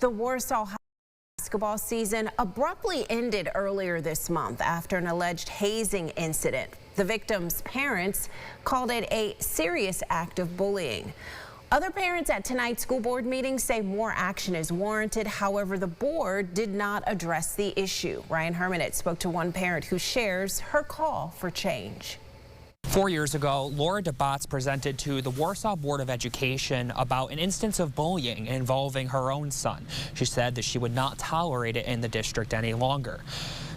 The Warsaw basketball season abruptly ended earlier this month after an alleged hazing incident. The victim's parents called it a serious act of bullying. Other parents at tonight's school board meeting say more action is warranted. However, the board did not address the issue. Ryan Hermanit spoke to one parent who shares her call for change. 4 years ago, Laura DeBotts presented to the Warsaw Board of Education about an instance of bullying involving her own son. She said that she would not tolerate it in the district any longer.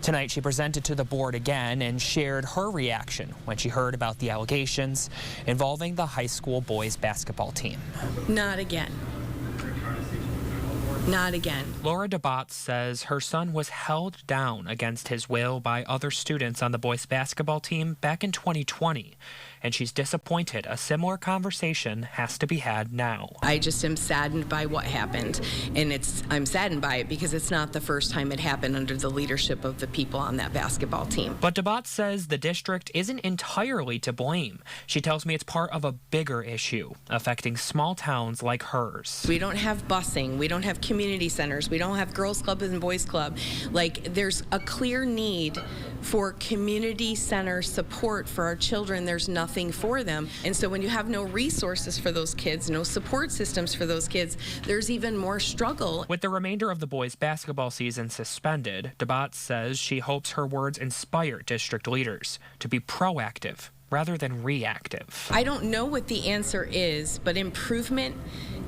Tonight, she presented to the board again and shared her reaction when she heard about the allegations involving the high school boys basketball team. Not again. Not again. Laura DeBotts says her son was held down against his will by other students on the boys basketball team back in 2020, and she's disappointed a similar conversation has to be had now. I just am saddened by what happened, and I'm saddened by it because it's not the first time it happened under the leadership of the people on that basketball team. But DeBotts says the district isn't entirely to blame. She tells me it's part of a bigger issue affecting small towns like hers. We don't have busing, we don't have community centers, we don't have girls club and boys club. Like, there's a clear need for community center support for our children. There's nothing for them. And so when you have no resources for those kids, no support systems for those kids, there's even more struggle. With the remainder of the boys basketball season suspended, DeBotts says she hopes her words inspire district leaders to be proactive rather than reactive. I don't know what the answer is, but improvement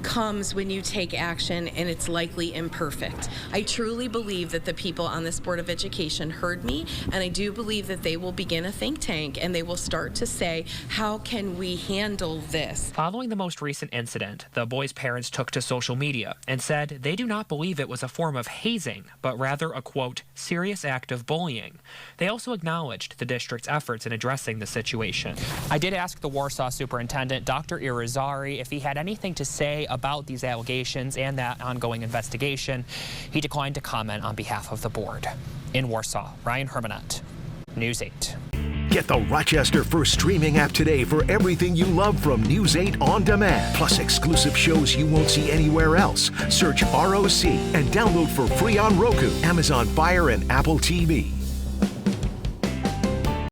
comes when you take action, and it's likely imperfect. I truly believe that the people on this Board of Education heard me, and I do believe that they will begin a think tank and they will start to say, how can we handle this? Following the most recent incident, the boys' parents took to social media and said they do not believe it was a form of hazing, but rather a, quote, serious act of bullying. They also acknowledged the district's efforts in addressing the situation. I did ask the Warsaw superintendent, Dr. Irizarry, if he had anything to say about these allegations and that ongoing investigation. He declined to comment on behalf of the board. In Warsaw, Ryan Hermanit, News 8. Get the Rochester First streaming app today for everything you love from News 8 on demand. Plus exclusive shows you won't see anywhere else. Search ROC and download for free on Roku, Amazon Fire, and Apple TV.